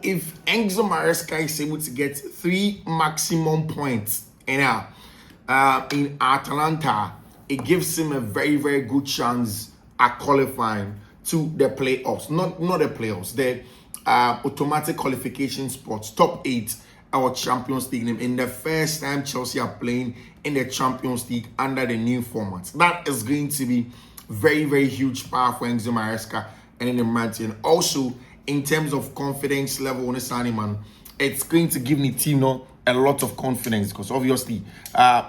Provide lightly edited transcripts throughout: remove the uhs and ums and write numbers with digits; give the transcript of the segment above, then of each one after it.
if Enzo Maresca is able to get 3 maximum points in Atalanta, it gives him a very, very good chance at qualifying to the playoffs. Not the playoffs, the automatic qualification spots, top 8 our Champions League in the first time Chelsea are playing in the Champions League under the new format. That is going to be very, very huge power for Enzo Maresca and in the Martin. Also, in terms of confidence level on this animal, it's going to give the team a lot of confidence, because obviously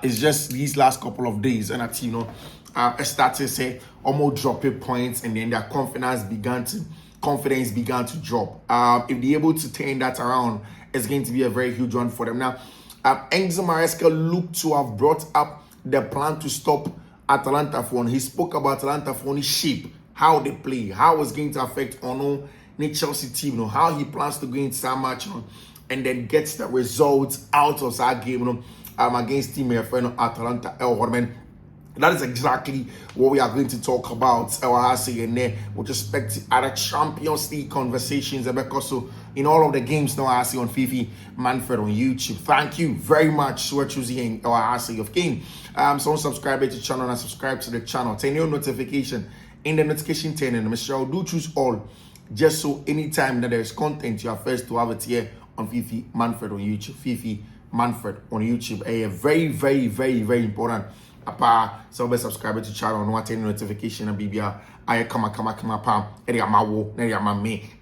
it's just these last couple of days and a team started to say almost dropping points, and then their confidence began to drop. If they're able to turn that around, it's going to be a very huge one for them. Now, Enzo Maresca looked to have brought up the plan to stop Atalanta for. He spoke about Atalanta for his shape, how they play, how it's going to affect the Chelsea team, how he plans to go into that match, and then gets the results out of that game, against team friend Atalanta. That is exactly what we are going to talk about with respect to other Champions League conversations. Because in all of the games now I see on Fiifi-Manfred on YouTube. Thank you very much for choosing our of game. So subscribe to the channel and subscribe to the channel. Turn your notification in the notification turn, and Michelle do choose all, just so anytime that there is content you are first to have it here on Fiifi-Manfred on YouTube. Fiifi-Manfred on YouTube. A very, very, very, very important. So be subscribe to the channel and turn notification and BBR. I come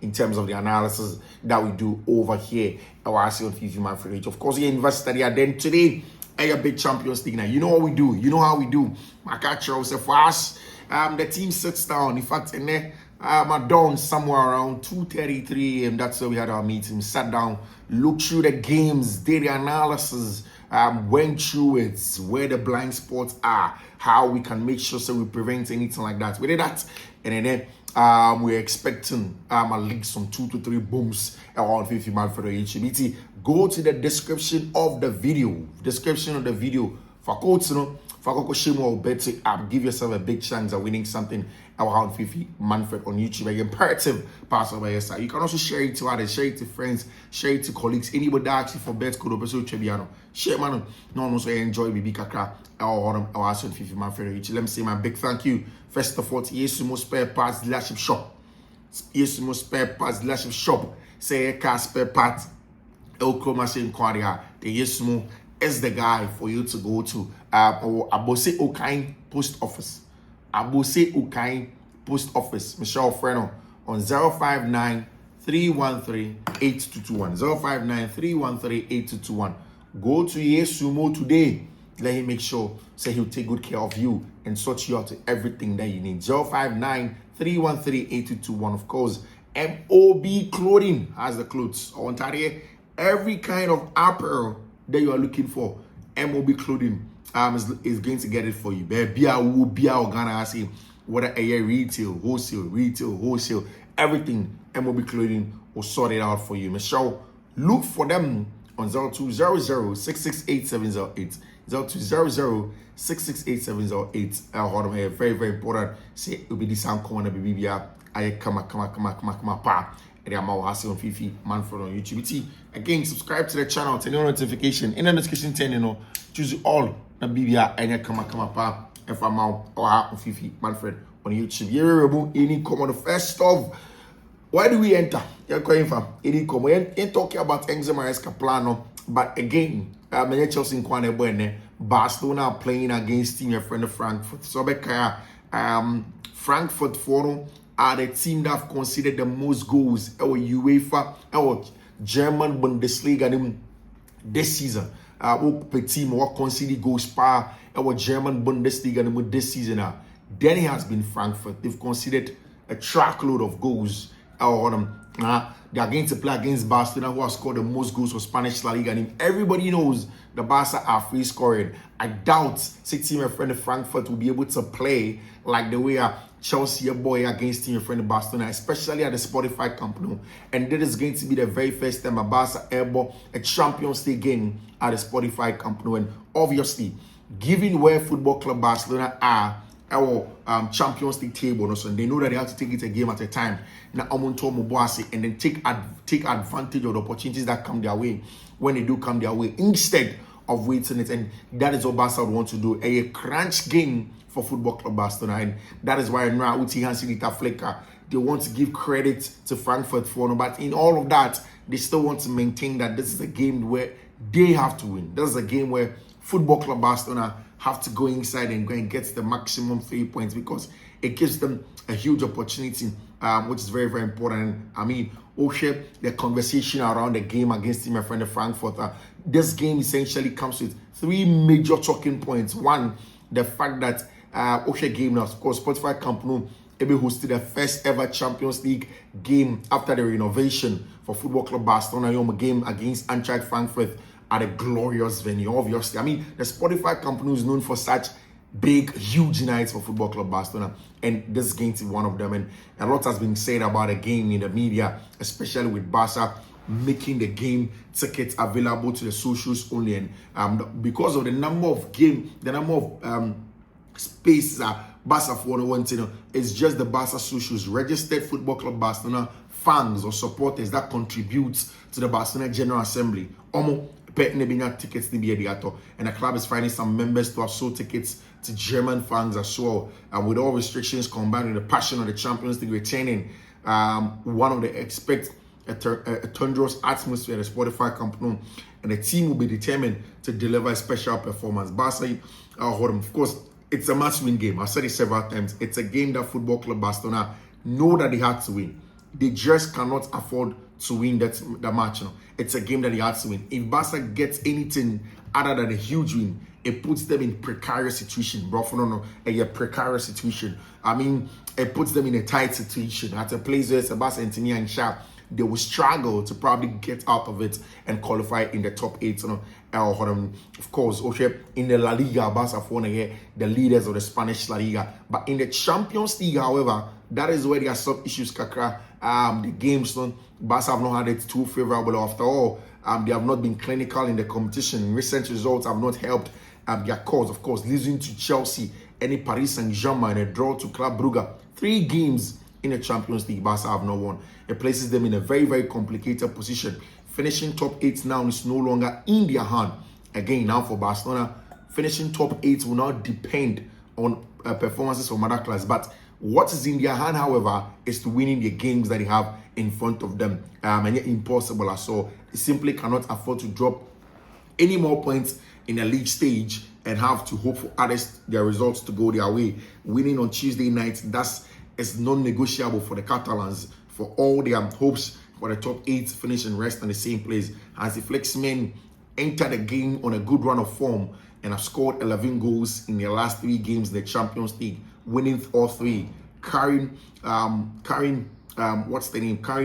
in terms of the analysis that we do over here. I see on Fiifi-Manfred. Of course, you invested there. Then today, a big Champions League. Now you know what we do. You know how we do. My catcher was for us. The team sits down. In fact, in there, I'm done somewhere around 2:33 a.m. That's where we had our meeting. Sat down, looked through the games, did the analysis, went through it, where the blind spots are, how we can make sure so we prevent anything like that. We did that, and then we're expecting at least some 2 to 3 booms around Fiifi-Manfred on YouTube. Go to the description of the video. For quotes, give yourself a big chance of winning something around Fiifi-Manfred on YouTube. An imperative pass over your side. You can also share it to others, share it to friends, share it to colleagues. Anybody that actually for bet code episode Chebiano. Share man. No so enjoy Bibi Kakra or Fiifi-Manfred on YouTube. Let me say my big thank you. First of all, to Yesumo Spare Parts Dealership Shop. Yesumo Spare Parts Dealership Shop. Say car spare parts. El Machine Quadia. The Yesumo is the guy for you to go to. Abose Okain Post Office. Abose Okain Post Office. Michelle Freno on 059 313 8221. 059 313 8221. Go to Yesumo today. Let him make sure, say he'll take good care of you and sort you out to everything that you need. 059 313 8221. Of course, MOB Clothing has the clothes. Ontario, every kind of apparel that you are looking for, MOB Clothing is going to get it for you. Whether a retail, wholesale, everything, MOB Clothing will sort it out for you. Michelle, look for them on 0200 668 0200 668 hold on here, very, very important. Say it will be the sound corner, baby. I come pa. And I'm on Fiifi-Manfred on YouTube. Again, subscribe to the channel, turn on notification. In the notification turn, choose all the BBR and come pa. If I'm out on Fiifi-Manfred on YouTube. Here we remove any comment. First off, why do we enter? You're going from any comment. You're talking about Enzo Maresca plan, but again, Chelsea in Kwane Barcelona playing against team your friend of Frankfurt. So Frankfurt Forum are the team that have conceded the most goals our UEFA, our German Bundesliga this season. The team what conceded goals per our German Bundesliga this season. Then it has been Frankfurt. They've conceded a truckload of goals. They are going to play against Barcelona, who has scored the most goals for Spanish La Liga. And everybody knows the Barca are free scoring. I doubt team friend Frankfurt will be able to play like the way Chelsea boy against team friend Barcelona, especially at the Spotify Camp Nou. And this is going to be the very first time a Barca ever a Champions League game at the Spotify Camp Nou. And obviously, given where Football Club Barcelona are our Champions League table, so they know that they have to take it a game at a time. Now, and then take advantage of the opportunities that come their way when they do come their way, instead of waiting it. And that is what Barca would want to do. A crunch game for Football Club Barcelona, and that is why now Uti Hansi-Dieter Flicker, they want to give credit to Frankfurt for no, but in all of that, they still want to maintain that this is a game where they have to win. This is a game where Football Club Barcelona have to go inside and go and get the maximum 3 points, because it gives them a huge opportunity, which is very, very important. I mean, the conversation around the game against my friend Frankfurt, this game essentially comes with 3 major talking points. One, the fact that game now, of course, Spotify Camp Nou, Ebe hosted the first ever Champions League game after the renovation for Football Club Barcelona, a game against Eintracht Frankfurt at a glorious venue, obviously. I mean, the Spotify Camp Nou is known for such big, huge nights for Football Club Barcelona, and this game is one of them. And a lot has been said about the game in the media, especially with Barca making the game tickets available to the socials only, and because of the number of spaces Barca for it's just the Barca socials, registered Football Club Barcelona fans or supporters that contributes to the Barcelona General Assembly. Tickets and the club is finding some members to have sold tickets to German fans as well. And with all restrictions combined with the passion of the Champions League returning, one of the expect a thunderous atmosphere at the Spotify Camp Nou, and the team will be determined to deliver a special performance. Barca, of course, it's a must-win game. I've said it several times. It's a game that Football Club Barcelona know that they had to win. They just cannot afford to win that match. It's a game that they had to win. If Barca gets anything other than a huge win, it puts them in precarious situation. A precarious situation. I mean, it puts them in a tight situation. At a place where Sebastian Anthony and Sharp, they will struggle to probably get out of it and qualify in the top 8. Of course, in the La Liga, Barca for the leaders of the Spanish La Liga. But in the Champions League, however, that is where there are some issues. The games, Barca have not had it too favorable. After all, they have not been clinical in the competition. Recent results have not helped their cause. Of course, losing to Chelsea, any Paris Saint-Germain, and a draw to Club Brugge. 3 games in the Champions League, Barca have not won. It places them in a very, very complicated position. Finishing top 8 now is no longer in their hand. Again, now for Barcelona, finishing top 8 will not depend on performances from other clubs. But what is in their hand, however, is to winning the games that they have in front of them. And yet impossible as so. They simply cannot afford to drop any more points in the league stage and have to hope for others, their results to go their way. Winning on Tuesday night, is non-negotiable for the Catalans, for all their hopes for the top 8 finish and rest in the same place. As the Flexmen enter the game on a good run of form and have scored 11 goals in their last 3 games in the Champions League, winning all 3, carrying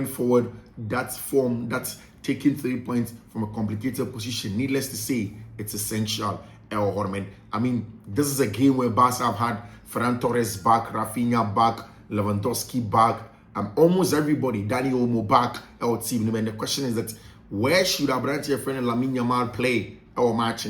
forward that form, that's taking 3 points from a complicated position. Needless to say, it's essential. I mean, this is a game where Barca have had Ferran Torres back, Rafinha back, Lewandowski back, almost everybody, Dani Olmo back, our team. And the question is that where should Abrante friend Lamine Yamal play our match?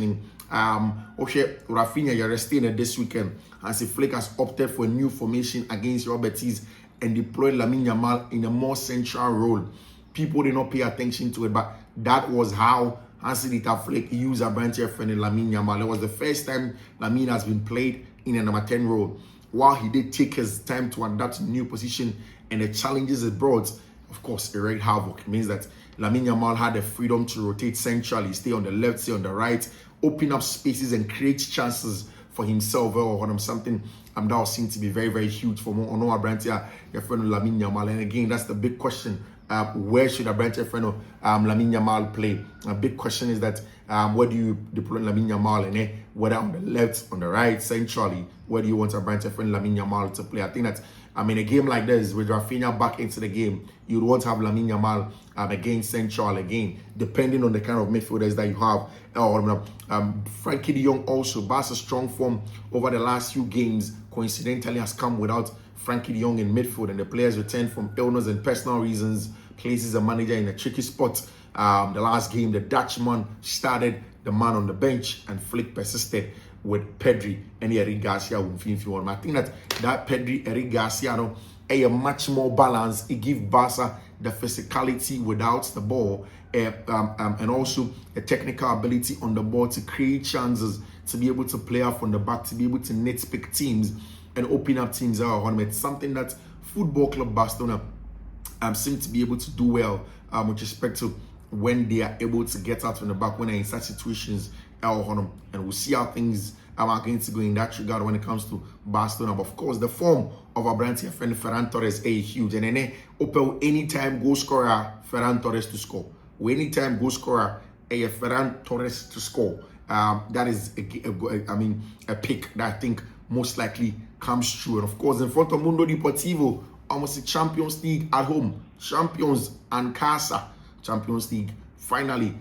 Rafinha, you're resting this weekend. Hansi Flick has opted for a new formation against Real Betis and deployed Lamine Yamal in a more central role. People did not pay attention to it, but that was how Hansi Flick used Abrante friend Lamine Yamal. It was the first time Lamine has been played in a number 10 role. While he did take his time to adapt to the new position and the challenges it brought, of course, it wreaked havoc. It means that Lamine Yamal had the freedom to rotate centrally, stay on the left, stay on the right, open up spaces and create chances for himself or something that was seen to be very, very huge for Ono Abrante, your friend Lamine Yamal. And again, that's the big question. Where should Abrante friend Lamine Yamal play? A big question is that where do you deploy Lamine Yamal, and whether on the left, on the right, centrally, where do you want Abrante friend Lamine Yamal to play? I think that in a game like this, with Rafinha back into the game, you'd want to have Lamine Yamal against central again, depending on the kind of midfielders that you have. Frankie de Jong also, Barca's strong form over the last few games, coincidentally has come without Frankie de Jong in midfield, and the players returned from illness and personal reasons, places the manager in a tricky spot. The last game, the Dutchman started the man on the bench, and Flick persisted. with Pedri and Eric Garcia with Fiifi-Manfred. I think that Pedri, Eric Garcia, no, a much more balanced. It gives Barca the physicality without the ball, and also the technical ability on the ball to create chances, to be able to play off on the back, to be able to nitpick teams and open up teams out. It's something that Football Club Barcelona seem to be able to do well with respect to when they are able to get out from the back when they're in such situations. And we'll see how things are going to go in that regard when it comes to Barcelona. But of course, the form of our brand here, friend Ferran Torres, is huge. And then open anytime goal scorer, Ferran Torres to score. Anytime goal scorer, Ferran Torres to score. That is a pick that I think most likely comes true. And of course, in front of Mundo Deportivo, almost a Champions League at home, Champions and Casa, Champions League finally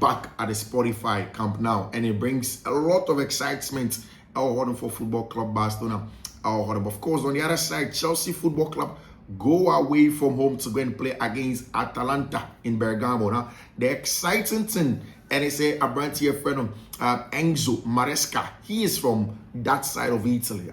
back at the Spotify Camp Nou, and it brings a lot of excitement for Football Club Barcelona. Of course, on the other side, Chelsea Football Club go away from home to go and play against Atalanta in Bergamo. Now, the exciting thing, and it's a brand here friend, Enzo Maresca. He is from that side of Italy.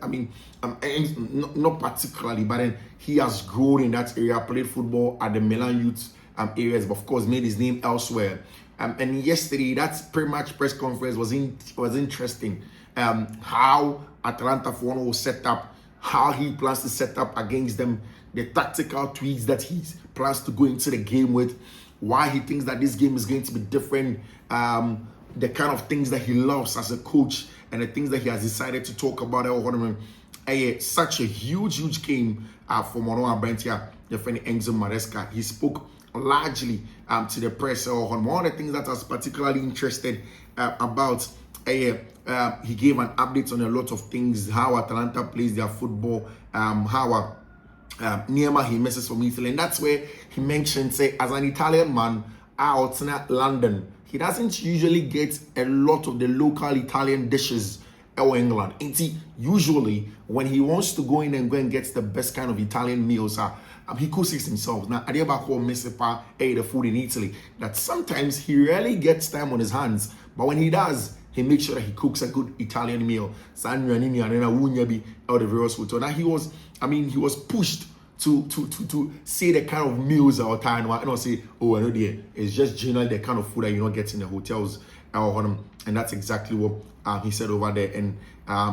Not particularly, but then he has grown in that area, played football at the Milan youth areas, but of course made his name elsewhere. And yesterday, that pre-match press conference was interesting. How Atalanta for one was set up, how he plans to set up against them, the tactical tweaks that he plans to go into the game with, why he thinks that this game is going to be different, the kind of things that he loves as a coach, and the things that he has decided to talk about. Such a huge game for Monoa Brentia, the friend Enzo Maresca. He spoke largely to the press on one of the things that I was particularly interested about. He gave an update on a lot of things, how Atalanta plays their football, how Neymar he messes from Italy, and that's where he mentioned, say, as an Italian man out in London, he doesn't usually get a lot of the local Italian dishes in England. And usually when he wants to go in and get the best kind of Italian meals, he cooks it himself. Now, I back home, the food in Italy, that sometimes he rarely gets time on his hands, but when he does, he makes sure that he cooks a good Italian meal. Now he was pushed to say the kind of meals our time. I don't say, oh, I know it's just generally the kind of food that you don't get in the hotels. And that's exactly what he said over there. And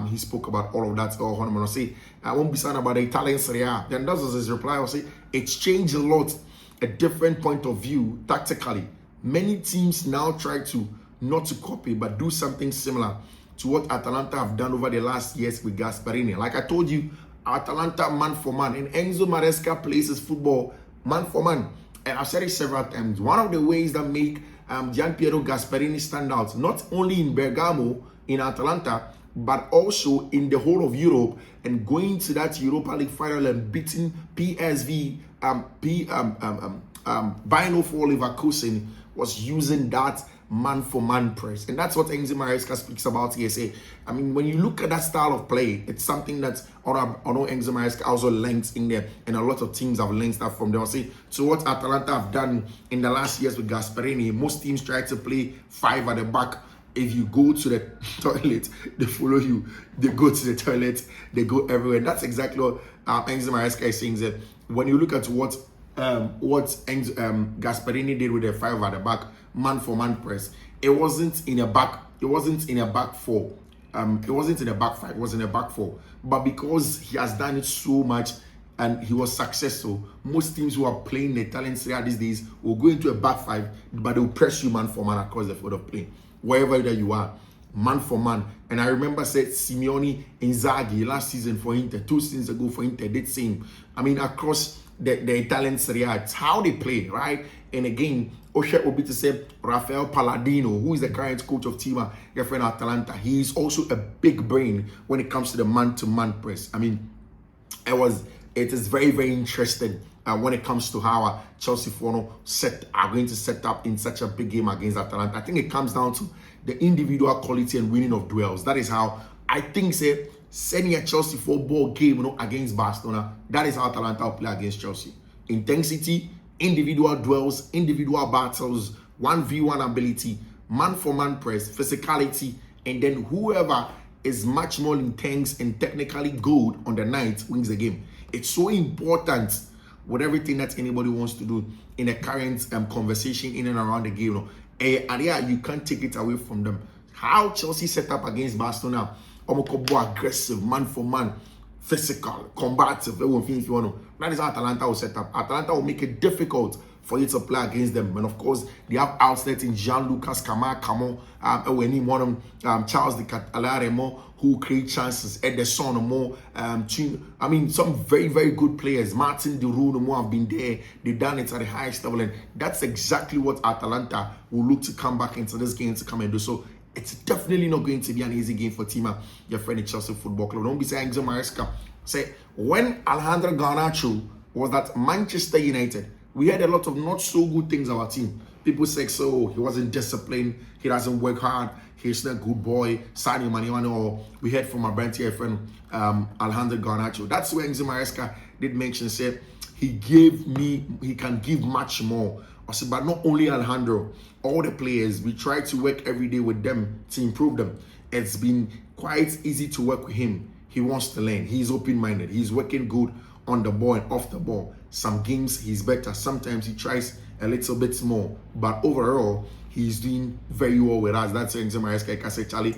he spoke about all of that. And I say, I won't be saying about the Italian Serie A. Then that was his reply. I say, it's changed a lot, a different point of view tactically. Many teams now try to not to copy, but do something similar to what Atalanta have done over the last years with Gasperini. Like I told you, Atalanta man for man, and Enzo Maresca plays his football man for man. And I've said it several times. One of the ways that make Gianpiero Gasperini stand out, not only in Bergamo, in Atalanta, but also in the whole of Europe, and going to that Europa League final and beating PSV, Bayern for Leverkusen, was using that man-for-man press. And that's what Enzo Maresca speaks about here. When you look at that style of play, it's something that I know Enzo Maresca also links in there, and a lot of teams have linked that from there. So what Atalanta have done in the last years with Gasperini, most teams try to play five at the back. If you go to the toilet, they follow you. They go to the toilet, they go everywhere. That's exactly what Enzo Maresca is saying. That when you look at what Gasperini did with the five at the back, man for man press, it wasn't in a back four. It wasn't in a back five, it was in a back four. But because he has done it so much and he was successful, most teams who are playing the Italian Serie A these days will go into a back five, but they will press you man for man across the field of play, wherever that you are, man for man. And I remember Simeone Inzaghi last season for Inter, 2 seasons ago for Inter, did same. Across the Italian Serie A, it's how they play, right? And again, Osher will be to say Rafael Palladino, who is the current coach of Tima, your friend Atalanta. He is also a big brain when it comes to the man-to-man press. It is very, very interesting when it comes to how Chelsea are going to set up in such a big game against Atalanta. I think it comes down to the individual quality and winning of duels. That is how I think sending a Chelsea football game against Barcelona, that is how Atalanta will play against Chelsea. Intensity, individual duels, individual battles, 1v1 ability, man-for-man press, physicality, and then whoever is much more intense and technically good on the night wins the game. It's so important with everything that anybody wants to do in the current conversation in and around the game. And yeah, you can't take it away from them. How Chelsea set up against Barcelona, aggressive, man for man, physical, combative. That is how Atalanta will set up. Atalanta will make it difficult for you to play against them. And of course, they have outlets in Jean-Lucas Camon, Charles de Catalaremo, who create chances. Ederson, some very, very good players. Martin de Roon have been there. They've done it at the highest level. And that's exactly what Atalanta will look to come back into this game to come and do. So it's definitely not going to be an easy game for Tima, your friend at Chelsea Football Club. Don't be saying Enzo Maresca. Say, when Alejandro Garnacho was at Manchester United, we had a lot of not so good things about our team. People say, so he wasn't disciplined, he doesn't work hard, he's not a good boy, Sadio Mane, or we heard from our brand here friend Alejandro Garnacho. That's where Enzo Maresca did mention, said he can give much more. I said, but not only Alejandro, all the players, we try to work every day with them to improve them. It's been quite easy to work with him. He wants to learn. He's open-minded. He's working good on the ball and off the ball. Some games he's better. Sometimes he tries a little bit more. But overall, he's doing very well with us. That's Enzo Maresca. Like I said, Charlie,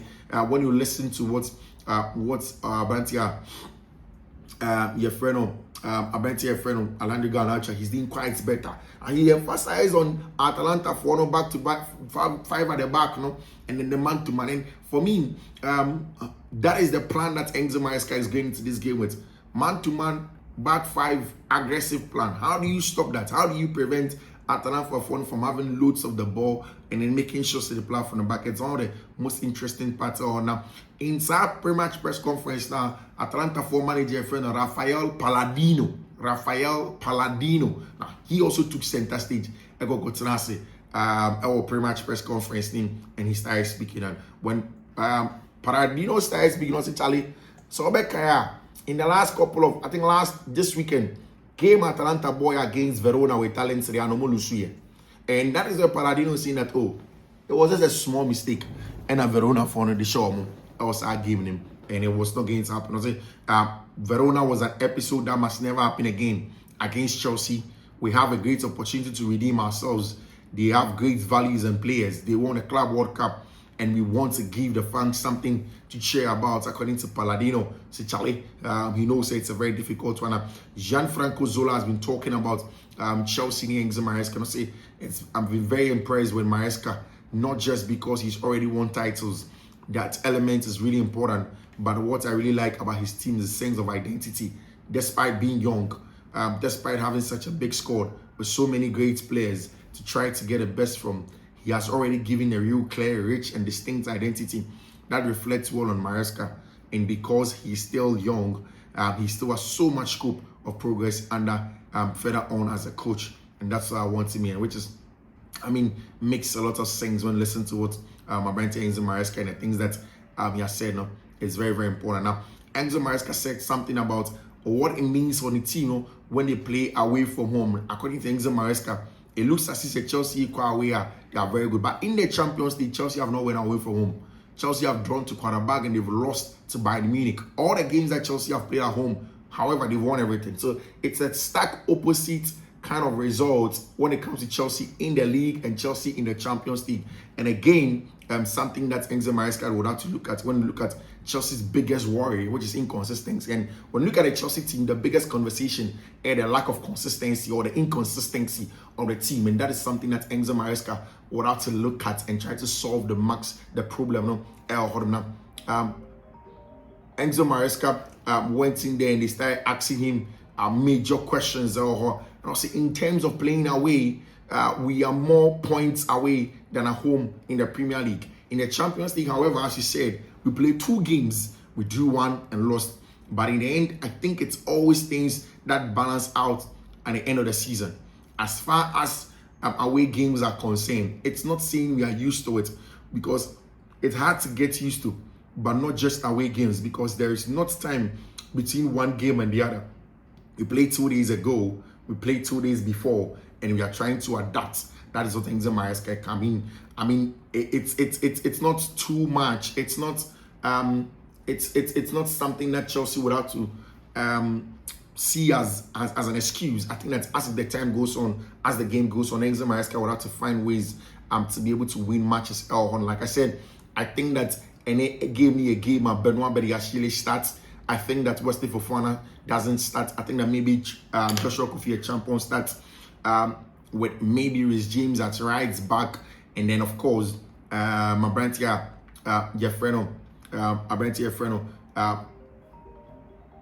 when you listen to what's Abantia, your friend Alejandro Garnacho, he's doing quite better. And he emphasized on Atalanta for no back to back, five at the back, and then the man to man. And for me, that is the plan that Enzo Maresca is going into this game with. Man to man, back five, aggressive plan. How do you stop that? How do you prevent Atalanta from having loads of the ball and then making sure to the play from the back? It's one of the most interesting parts now. Inside pre-match press conference now, Atalanta former manager friend Rafael Palladino. Now, he also took center stage. I got our pre-match press conference and he started speaking. And when Palladino started speaking, I said, Charlie, so in the last couple of, this weekend, game Atalanta boy against Verona with talent and that is where Palladino saying that, it was just a small mistake and a Verona for the show. I was giving him and it was not going to happen. I say, Verona was an episode that must never happen again against Chelsea. We have a great opportunity to redeem ourselves. They have great values and players. They won a Club World Cup and we want to give the fans something to cheer about, according to Palladino. Say, Charlie, he knows it's a very difficult one. Gianfranco Zola has been talking about Chelsea and Enzo Maresca. I've been very impressed with Maresca, not just because he's already won titles. That element is really important. But what I really like about his team is the sense of identity. Despite being young, despite having such a big squad with so many great players to try to get the best from, he has already given a real clear, rich, and distinct identity that reflects well on Maresca. And because he's still young, he still has so much scope of progress under further on as a coach. And that's what I want him in, which is, makes a lot of sense when listening to what my brand Enzo Maresca and the things that he has said. It's very, very important. Now, Enzo Maresca said something about what it means for the team when they play away from home. According to Enzo Maresca, it looks as if Chelsea equal away they are very good. But in the Champions League, Chelsea have not went away from home. Chelsea have drawn to Quarterback and they've lost to Bayern Munich. All the games that Chelsea have played at home, however, they've won everything. So it's a stark opposite kind of results when it comes to Chelsea in the league and Chelsea in the Champions League. And again, something that Enzo Maresca would have to look at when you look at Chelsea's biggest worry, which is inconsistency. And when you look at the Chelsea team, the biggest conversation is the lack of consistency or the inconsistency of the team. And that is something that Enzo Maresca would have to look at and try to solve the problem. Enzo Maresca went in there and they started asking him major questions. In terms of playing away, we are more points away than at home in the Premier League. In the Champions League, however, as you said, we played 2 games, we drew 1 and lost. But in the end, I think it's always things that balance out at the end of the season. As far as away games are concerned, it's not saying we are used to it, because it's hard to get used to, but not just away games, because there is not time between one game and the other. We played 2 days ago, we played 2 days before, and we are trying to adapt. That is what Enzo Maresca can mean. I mean, it's not too much. It's not it's not something that Chelsea would have to see as an excuse. I think that as the time goes on, as the game goes on, Enzo Maresca would have to find ways to be able to win matches. Like I said, I think that any game Benoit Bediashile starts. I think that Wesley Fofana doesn't start. I think that maybe Joshua Kofi Champion starts with maybe Rhys James at right back, and then of course Mabrantia Jeffreno,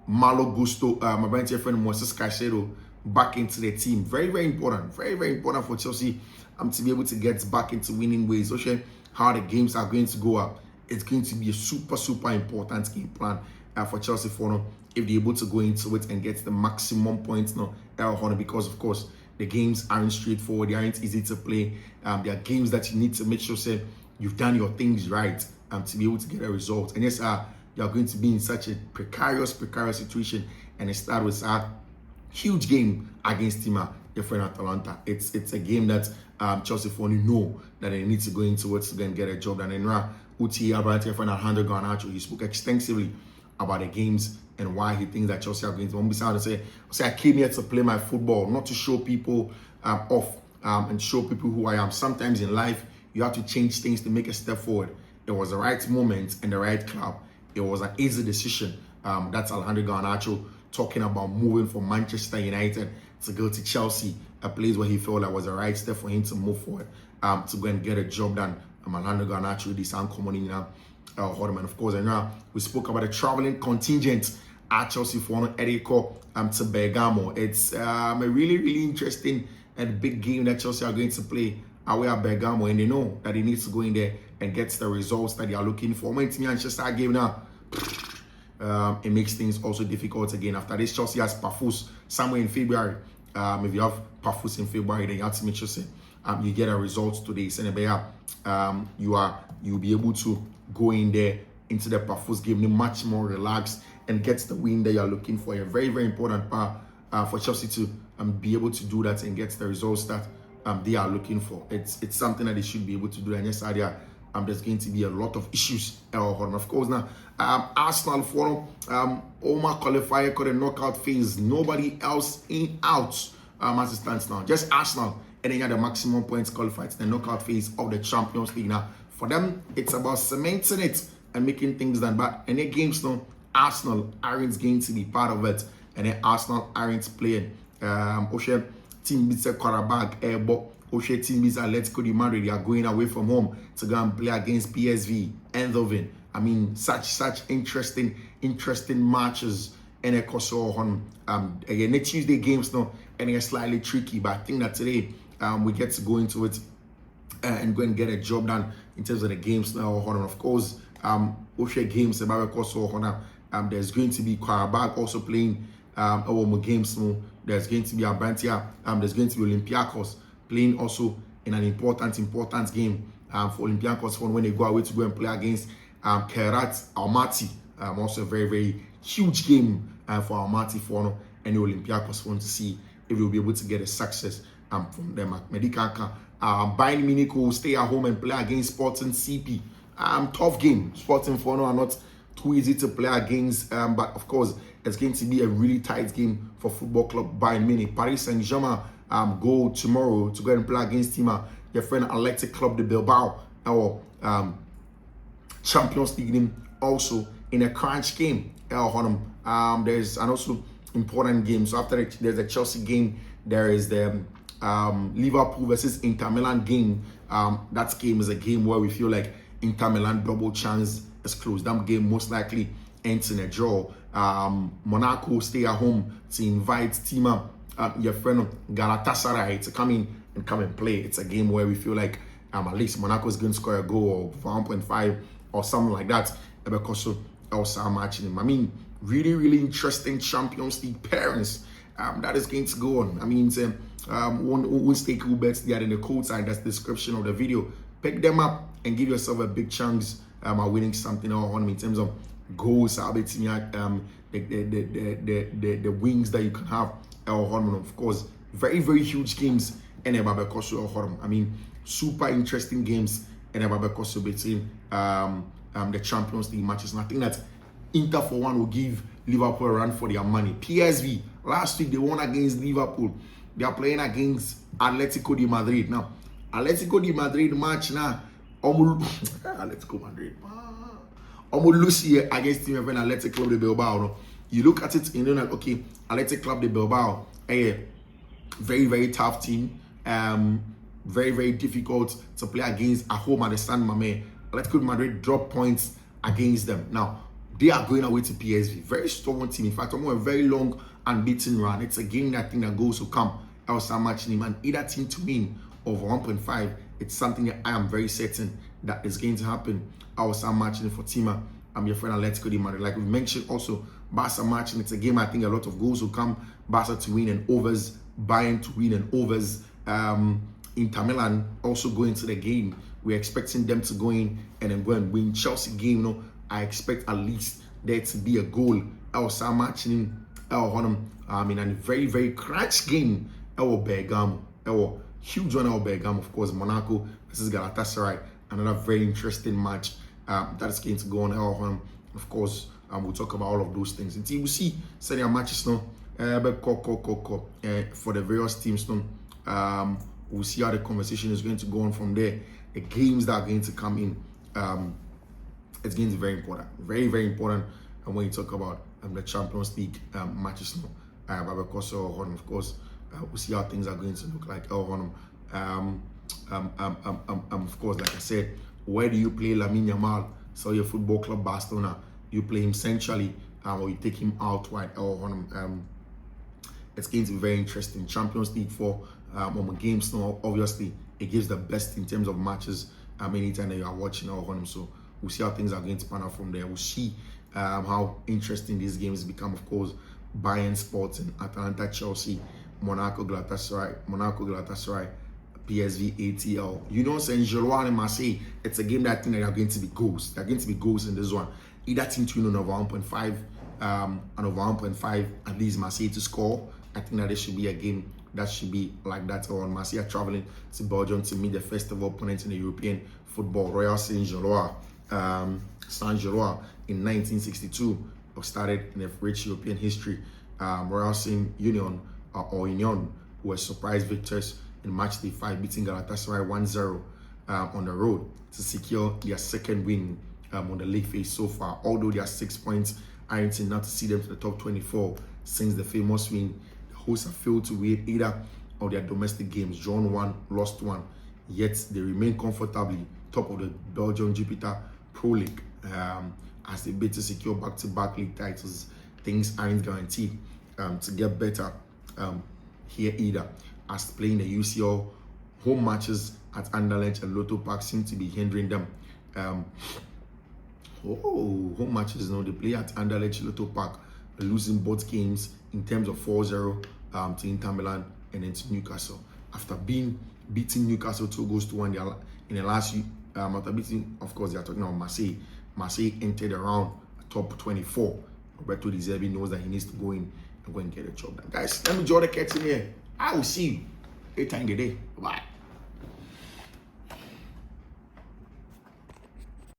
Malo Gusto, Mabrantia Jeffreno, Moses Caicedo back into the team. Very, very important. Very, very important for Chelsea to be able to get back into winning ways. Okay, how the games are going to go up. It's going to be a super, super important game plan for Chelsea for if they're able to go into it and get the maximum points because of course the games aren't straightforward, they aren't easy to play. There are games that you need to make sure say you've done your things right to be able to get a result. And yes, you are going to be in such a precarious situation, and it starts with a huge game against your friend Atalanta. It's a game that Chelsea for know that they need to go into it to then get a job done. And Uti Abrante friend Alejandro Garnacho, he spoke extensively about the games and why he thinks that Chelsea are going to say I came here to play my football, not to show people off and show people who I am. Sometimes in life, you have to change things to make a step forward. It was the right moment and the right club. It was an easy decision. That's Alejandro Garnacho talking about moving from Manchester United to go to Chelsea, a place where he felt that was the right step for him to move forward, to go and get a job done. Alejandro Garnacho, this uncommon now. And of course, and now we spoke about the traveling contingent at Chelsea for Eriko to Bergamo. It's a really, really interesting and big game that Chelsea are going to play away at Bergamo, and they know that they need to go in there and get the results that they are looking for. When it's Manchester game now, it makes things also difficult again. After this, Chelsea has Pafus somewhere in February. If you have Pafus in February, then you have to make sure you get a result today. You'll be able to go in there into the Pafus game much more relaxed and get the win that you're looking for. A very, very important part for Chelsea to be able to do that and get the results that they are looking for. It's something that they should be able to do. And yes, there's going to be a lot of issues. Of course, now Arsenal for Omar qualifier for the knockout phase. Nobody else out as it stands now. Just Arsenal, and then you have the maximum points qualified to the knockout phase of the Champions League. Now, for them, it's about cementing it and making things done. But any games now, Arsenal aren't going to be part of it, and then Arsenal aren't playing. Oshe team beats a Karabag, but Oshe team beats Atletico de Madrid. They are going away from home to go and play against PSV, Eindhoven. I mean, such interesting matches. And of course, again, the Tuesday games now, and they're slightly tricky. But I think that today we get to go into it and go and get a job done in terms of the games now. Of course, Oshe games about there's going to be Karabag also playing our games. There's going to be Abrantia. There's going to be Olympiacos playing also in an important game for Olympiacos for when they go away to go and play against Kairat Almaty. Also a very, very huge game for Almaty for and the Olympiacos want to see if they'll be able to get a success from them. Medicanca. Bayern Munich will stay at home and play against Sporting CP. Tough game. Sporting for are not too easy to play against, but of course it's going to be a really tight game for Football Club Bayern Munich. Paris Saint-Germain go tomorrow to go and play against your friend Athletic Club de Bilbao, our Champions League game, also in a crunch game. There's an also important game. So after there's a Chelsea game, there is the Liverpool versus Inter Milan game. That game is a game where we feel like Inter Milan double chance is close. That game most likely ends in a draw. Monaco stay at home to invite your friend Galatasaray to come in and play. It's a game where we feel like at least Monaco is going to score a goal of 1.5 or something like that. Because also I'm matching him. I mean, really, really interesting Champions League pairings that is going to go on. I mean, one stake who bets there in the code side, that's the description of the video. Pick them up and give yourself a big chance at winning something on in terms of goals, the wings that you can have. Of course, very, very huge games and I mean, super interesting games and between the Champions League matches. And I think that Inter for one will give Liverpool a run for their money. PSV last week they won against Liverpool. They are playing against Atletico de Madrid now. Atletico de Madrid match now. Atletico Madrid. Almost lose here against Team Event Athletic Club de Bilbao. No? You look at it and you're like, okay, Athletic Club de Bilbao, a very, very tough team. Very, very difficult to play against at home at the San Mamés. Atletico de Madrid drop points against them. Now, they are going away to PSV. Very strong team. In fact, almost a very long unbeaten run. It's a game that I think that goes to come. Else I'm matching him. And either team to win over 1.5, it's something that I am very certain that is going to happen. Else I'm matching for Tima. I'm your friend Atletico de Madrid. Like we mentioned also, Barca matching. It's a game I think a lot of goals will come. Barca to win and overs. Bayern to win and overs. Inter Milan also going to the game. We're expecting them to go in and then go and win. Chelsea game, you know, I expect at least there to be a goal. Else I'm matching in a very, very crunch game. Bergamo. Huge one Bergamo, of course. Monaco versus Galatasaray. Another very interesting match that's going to go on. Of course, we'll talk about all of those things. And we'll see some matches now. For the various teams now. We'll see how the conversation is going to go on from there. The games that are going to come in, it's going to be very important. Very, very important. And when you talk about the Champions League matches now, of course, we'll see how things are going to look like. Of course, like I said, where do you play Lamine Yamal? So your football club Barcelona, you play him centrally or you take him out wide. It's going to be very interesting. Champions League for games now, obviously, it gives the best in terms of matches anytime that you are watching. So we'll see how things are going to pan out from there. We'll see how interesting these games become. Of course, Bayern Sports and Atalanta, Chelsea, Monaco, Galatasaray, PSV, ATL. You know, Saint Gilloise and Marseille, it's a game that I think there are going to be goals. There are going to be goals in this one. Either team to win on over 1.5 and over 1.5, at least Marseille to score. I think that there should be a game that should be like that. Or Marseille are traveling to Belgium to meet the first of opponents in the European football, Royal Saint Gilloise. Saint Gilloise in 1962 started in a rich European history. Royal Saint Union Union were surprise victors in match day 5, beating Galatasaray 1-0 on the road to secure their second win on the league phase so far. Although they are 6 points, I intend not to see them to the top 24 since the famous win. The hosts have failed to win either of their domestic games, drawn 1, lost 1. Yet they remain comfortably top of the Belgian Jupiter Pro League as they bid to secure back-to-back league titles. Things aren't guaranteed to get better here either, as playing the UCL home matches at Anderlecht and Lotto Park seem to be hindering them. Home matches now, they play at Anderlecht, Lotto Park, losing both games in terms of 4-0 to Inter Milan and then to Newcastle. After beating Newcastle 2-1 in the last year, after beating, of course, they are talking about Marseille. Marseille entered around top 24. Roberto Di Zerbi knows that he needs to go in and go and get a job done. Guys, let me draw the curtain here. I will see you anytime today. Bye.